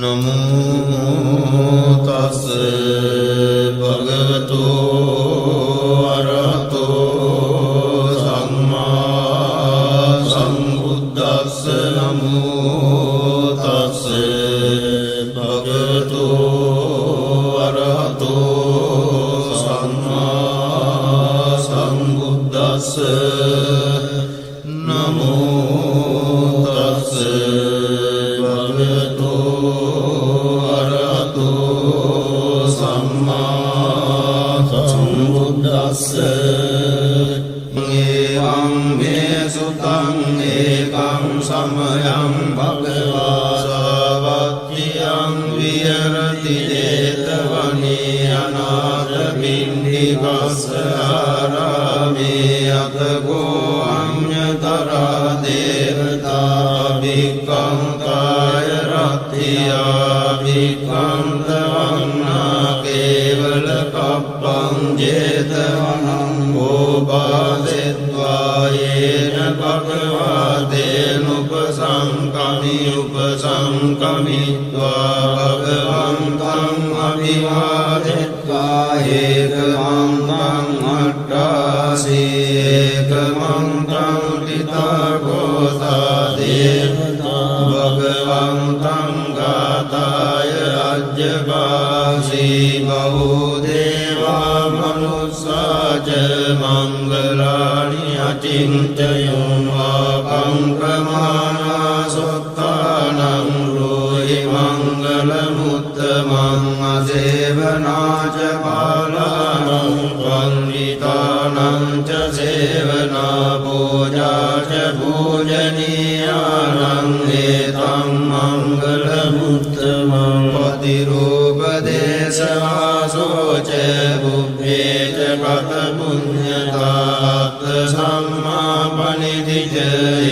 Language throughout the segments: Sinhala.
नमो तस्से भगवतो अरहतो सम्मा सम्बुद्दस्से नमो तस्से भगवतो अरहतो सम्मा सम्बुद्दस्से नमो तस्से भगवतो अरहतो सम्मा सम्बुद्दस्से एवं मे सुतं एकं समयं भगवा सावत्यं विहरति जेतवने अनाथपिण्डिकस्य आरामे अथ गोऽन्यतरा देवता भिक्खं कायरत्या भिक्खं तवन्ना केवलकप्पं जेतवनं गोपादित्वा येन भगवतेनुपसंकमित्वा भगवन्तम् अभिवादित्वा एकमन्त्रम् अट्टासि एकमन्त्रं पितृकोसा देवता भगवन्तं गाताय अजगासि बहुदेवा मनुष्या च मङ्गलानि अचिन्तयन्वाकं प्रमाणा सुक्तानां ब्रूहि मङ्गलमुत्तमम् असेवना च बालानां वन्दितानां च सेवना पूजा च पूजनीयानां एतं मङ्गलमुत्तमम् पतिरूपदेशवासो च बुद्धे च कथपुण्यतात् सम्मापनिधि च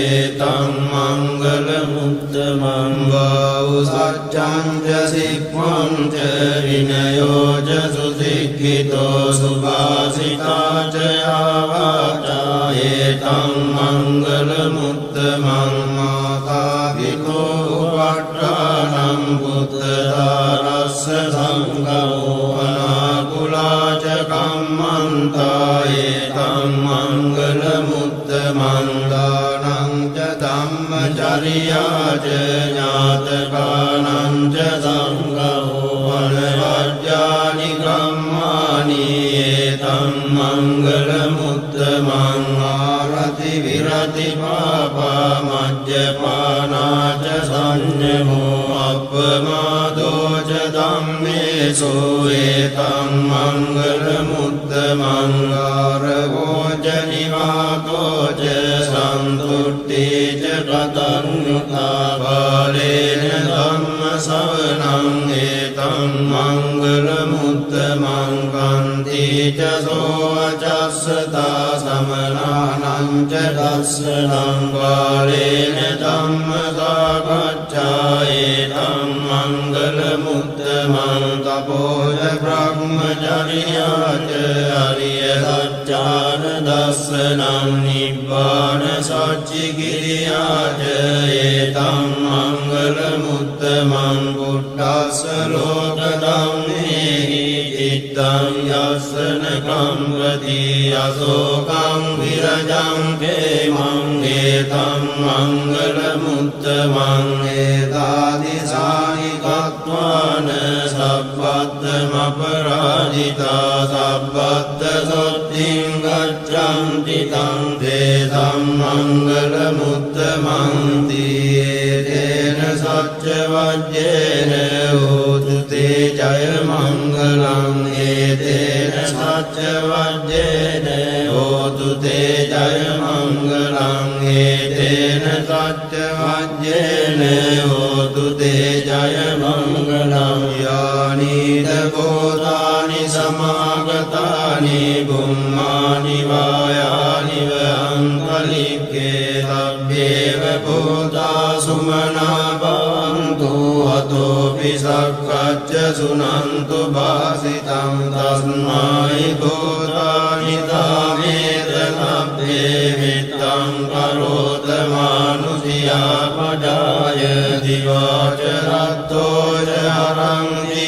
एतं मङ्गलमुत्तमं बहुसत्यं च शिक्वं च विनयो च सुशिक्षितो सुभाषिता च आवाचा एतं मङ्गलमुत्तमं माता पितो उपट्टानं पुत्रदारस्य सङ्गमो अनाकुला च कम्मन्ता एतं मङ्गलमुत्तमं दानं च धम्मचर्या च ज्ञातकानां च सङ्गमो अनवर्ज्यानि कर्माणि एतं मङ्गलमुत्तमं आरति विरति पापा मद्यपाना च संयमो अपमादो च धम्मेषु एतं मङ्गलमुत्तमं गारवो च निवातो च सन्तुष्टि च कृतज्ञता बालेन धम्मश्रवणं एतं मङ्गलमुत्तमं कान्ति च सोऽवचस्सता समनानं च दर्शनं बालेन धम्मसागच्छा एतं मङ्गलमुत्तमं तपो च ब्रह्मचर्या च हरियसच्चानदर्शनं निब्बाणसच्चिक्रिया च एतं मङ्गलमुत्तमं बुद्धस्य लोकधम्मेहि चित्तं यस्नकं प्रति अशोकं विरजं क्षेमं एतं मङ्गलमुत्तमं एतादृशानि कृत्वान् सब्बद्धमपराजिता सब्बद्धशुद्धिं गच्छन्ति तं तेषां मङ्गलमुत्तमं तेन सत्यवज्रेण होतु ते जयमङ्गलम् एतेन सत्यवज्रेण होतु ते जयमङ्गलम् एतेन सत्यवज्रेण होतु ते जयमङ्गलम् यानि भूतानि समागतानि भूमानि वायानि वहन्तलिके तभ्येव भूता सुमना भवन्तु अतोऽपि सख्यच्च शृण्वन्तु भासितं तस्मै भूतानि तामेत तभ्ये वित्तं करोत मानुषिया पदाय दिवाच रत्तो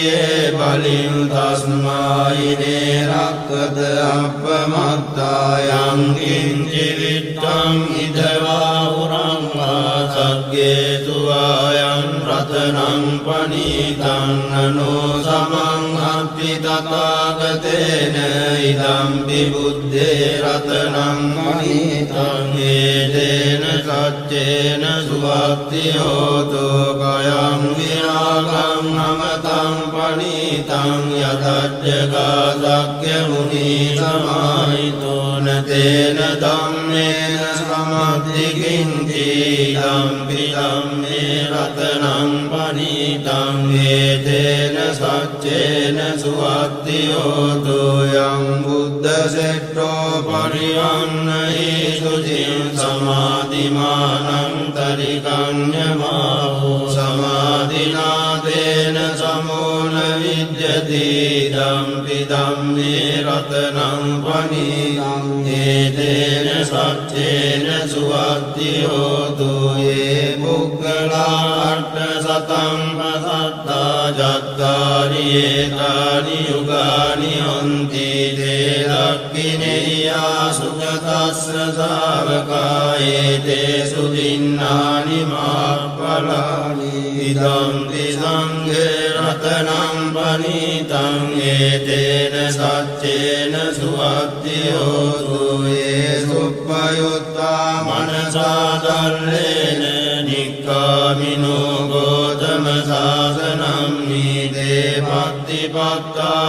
සතියේ බලින් තස්මායිනේ රක්කත අප්පමත්තායං කිංචි විත්තං ඉදවා උරංවා සග්ගේතුවායන් රතනං පනීතං නනෝ සමං අත්ති තථාගතේන ඉදම්පි බුද්දේ රතනං පනීතං හේතේන සච්චේන සුවත්ති හෝතු කයං විරාගං නමතං පනීතං යතජ්ජගා සක්්‍ය මුනි සමාහිතෝන තේන ධම්මේන සමද්දි කිංචි ධම්පි ධම්මේ රතනං පනීතං හේතේන සච්චේන සුවත්ති හෝතු යං බුද්ධ සෙට්ඨෝ පරිවන්නහි සුචින් සමාධිමානං තරිකඤ්ඤමාවෝ සමාධිනාදේන සමෝන විද්‍යති ධම්පි ධම්මේ රතනං පනීතං හේතේන සච්චේන සුවත්ති හෝතු යේ පුග්ගලා අට්ඨ සතං පසත්තා ජත්තාරි ඒතානි යුගානි හොන්ති තේ දක්ඛිනේයා සුගතස්ස ශාවකායේ තේ සුදින්නානි මාප්පලානි ඉදම්පි සංඝේ රතනං පනීතං හේතේන සච්චේන සුවත්ති හෝතු යේ සුප්පයුත්තා මනසා ධල්ලේන නික්ඛාමිනෝ ගෝතම සාසනං නීතේ පත්තිපත්තාමතං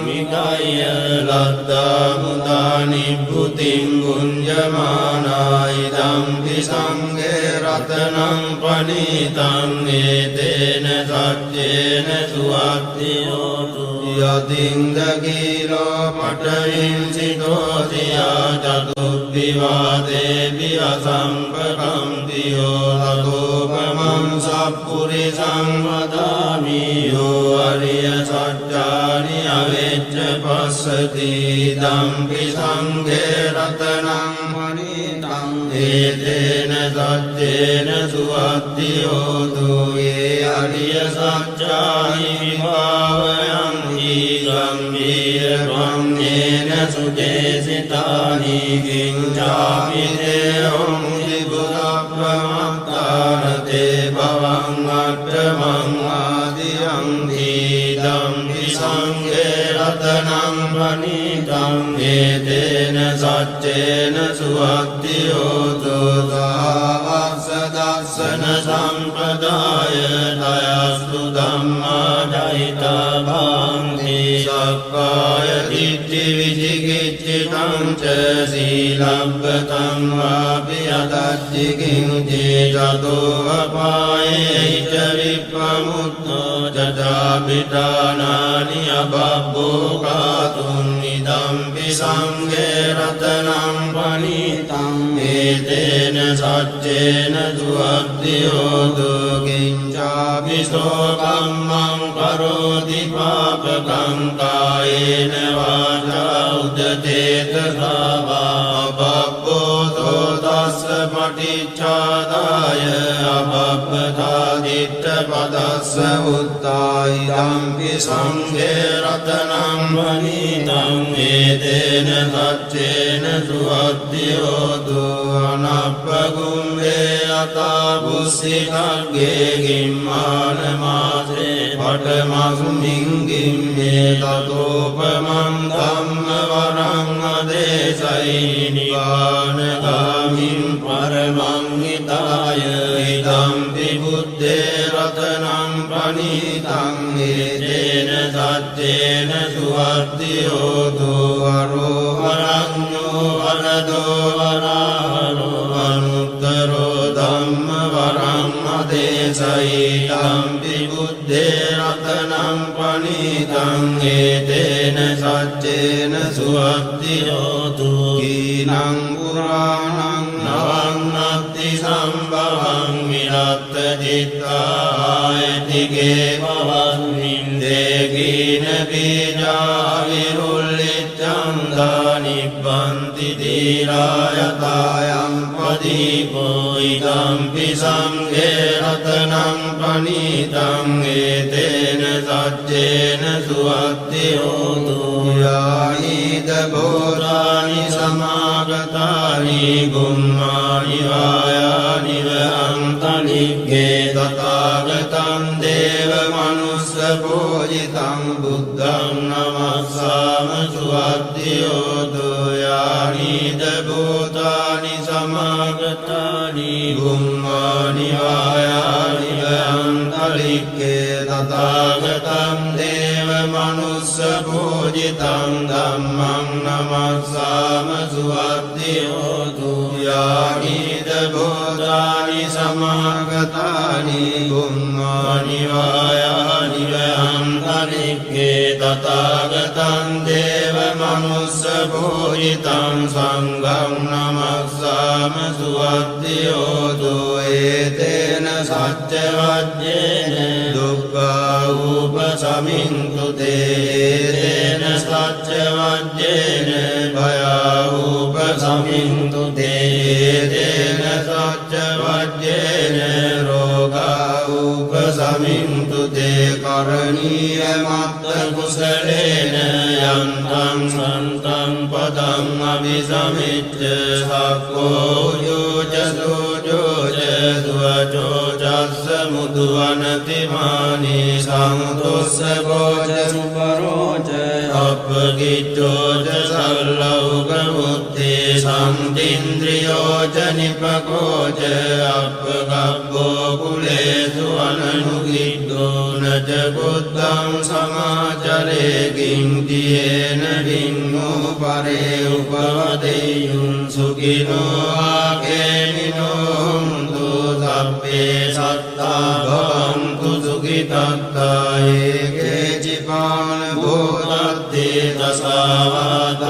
විකය්‍ය ලද්දා මුදා නිබ්බුතිං ගුඤ්ජමානා ඉදම්පි සංඝේ රතනං පනීතං හේතේන සච්චේන සුවත්ති හෝතු යතින්ද කීලෝ පඨවින්සිතෝතියා චතුබ්බිවාදේපි අසංපකම්තියෝ තතෝපමං සප්පුරිසං වදාමි යෝ අරිය සත්‍යානි අවෙච්ච පස්සති ධම්පි සංඝේ රතනං පනීතං හේතේන සච්චේන සුවත්ති හෝතු යේ අරිය සත්‍යානි විභාවයං ගම්භීර වන්නේන සුදේසිතානි කිංචාපි දේවං විබුධප්‍රමත්තාරතේ භවං අට්ඨමං ආදියං ධම්පි සංඝේ රතනං පනීතං හේතේන සච්චේන සුවත්ති හෝතු සාවස්ස දස්සන සම්පදාය දයස්තු ධම්මා ජහිතා භාන්ති සක්කාය දිට්ඨි විචිකිච්ඡිතං ච සීලබ්බතං වාපි අදච්චි කිංචි චතෝ අපායේ ච විප්පමුත්තෝ ජඩාපිඨානානි අබබ්බෝ කාතුන් ඉදම්පි සංඝේ රතනං පනීතං හේතේන සච්චේන සුවත්ති හෝතු කිංචාපි සෝකම්මං කරෝති පාපකං කායේන වාචා උදතේත සාවා බබ්බෝ තස්ස පටිච්චාදාය අබබ්බතා දිට්ඨ පදස්ස උත්තායි ධම්පි සංඝේ රතනං පනීතං හේතේන සච්චේන සුවත්ති හෝතු අනප්පගුම්මේ අතා බුස්සිකග්ගේ ගිම්මාන මාසේ පඨමස්මින් ගිම්මේ තතෝපමං ධම්ම වරං අදේශයි නිවානගාමින් පරමං හිතාය ඉදම්පි බුද්දේ රතනං පනීතං හේතේන සච්චේන සුවත්ති හෝතු අරෝහරඤ්ඤෝ වරදෝ වරාහරෝ අනුත්තරෝ ධම්ම වරං අදේශයි ධම්පි බුද්දේ රතනං පනීතං හේතේන සච්චේන සුවත්ති හෝතු කීනං පුරාණං නවං අත්ති සම්භවං විරත්ත චිත්තායතිගේ භවස්මින් දේගීන බීජා විරුල්ලිච්ඡන්දා නිබ්බන්ති දීරායතායං දීපෝ ඉදම්පි සංඝේ රතනං පනීතං ඒතේන සච්චේන සුවත්ති හෝතු යානිද බෝධානි සමාගතානි ගුම්මානි වායානි වහන්තනික්ඛේ තථාගතං දේව මනුස්ස පූජිතං බුද්ධං නමස්සාම සුවත්ති හෝතු යානිද බෝධානි සමාගතානි ගුම්මානි වායානි වහන්තනික්ඛේ තථාගතං දේව මනුස්ස පූජිතං ධම්මං නමස්සාම සුවත්ති හෝතු යානිද බෝධානි සමාගතානි ගුම්මානි වායානි වහන්තනික්ඛේ තථාගතං දේව මනුස්ස පූජිතං සංඝං නමස්සාම සුවත්ති හෝතු ඒතේන සච්ච වජ්ජේන දුක්ඛා උපසමින්තු තේන සච්ච වජ්ජේන භයා උපසමින්තු තේන සච්ච වජ්ජේන රෝගා උපසමින්තු තේ කරණීය මත්ත කුසලේන යන්තං සන්තං පදං අபிසමිච්ඡ සක්ඛෝ යෝච සෝජෝච දුවචෝ චස්ස මුදුවනති මානි සංතොස්ස ගෝච සුපරෝච අපගිච්ඡෝච සල්ලෞක මුත්තේ සම්තින්ද්‍රියෝච නිපකෝච අපගබ්බෝ කුලේසු අනනුගිද්දෝ නච බුද්ධං සමාචරේ කිංතියේන වින්නෝ පරේ උපවදෙය්‍යුං සුඛිනෝ ආකේමිනෝ හුන්තු සබ්බේ සත්තා භවන්තු සුඛිතත්තා ඒකේ චිපාන භූතත්තේ දසාවාදාවරාවා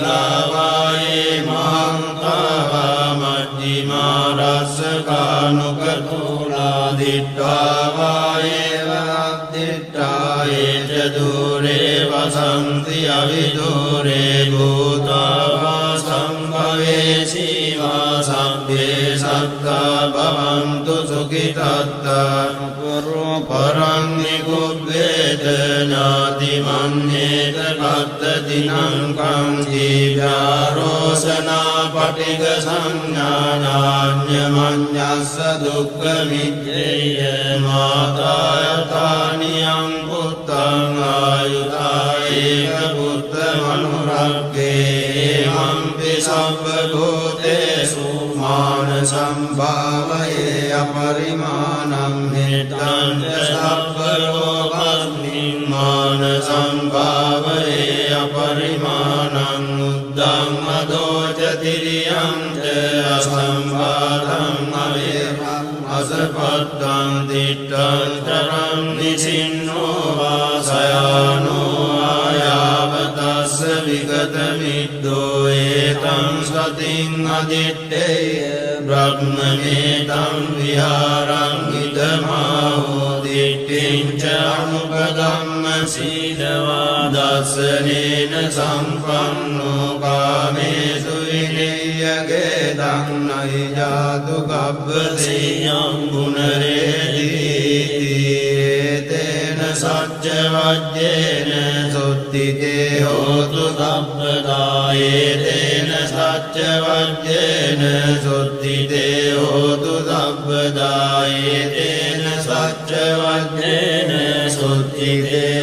අනවසේසාදීගාවායේ මහන්තාවා මජ්ජිමා රස්සකානුකතුලා දිට්ඨාවායේ වද්දිට්ඨායේ ච දුරේ වසන්ති අවිදුරේ භූතාවා සංභවේසීවා සබ්බේ සත්තා භවන්තු සුඛිතත්තා පරං නිකුබ්බේත නාති මන්නේත කත්තතිනං කං ජීව්‍යාරෝසනා පටිග සංඥානාඤ්ඤ මඤ්ඤස්ස දුක්ඛ මිච්ඡේය මාතායතානියං පුත්තං ආයුතායේක පුත්ත මනුරක්ඛේ මම්පි සබ්බ භූතේසු මාන සම්භාවයේ අපරිමාණං මෙත්තං සබ්බ ලෝකස්මින් මාන සම්භාවයේ අපරිමාණං උද්දං අදෝච තිරියං ච අසම්බාධං අවේරං අසපත්තං දිට්ඨං තරං නිසින්නෝ වාසයානෝ ආයාවතස්ස විගත මිද්දෝ ඒතං සතින් අදිත්තේය බ්‍රහ්මමේතං විහාරං ඉදමාහෝ දිට්ඨිං ච අනුපගම්ම සීලවා දස්සනේන සම්පන්නෝ කාමේසු විනය්‍යගේ දන්නයි ජාතු කබ්බසේයං ගුණරේදීති තේන සච්ච වජ්ජේන සුත්තිතේ හෝතු සබ්බදායේ තේන සච්ච වජ්ජේන සුත්තිතේ හෝතු සබ්බදායේ තේන සච්ච වජ්ජේන සුත්තිතේ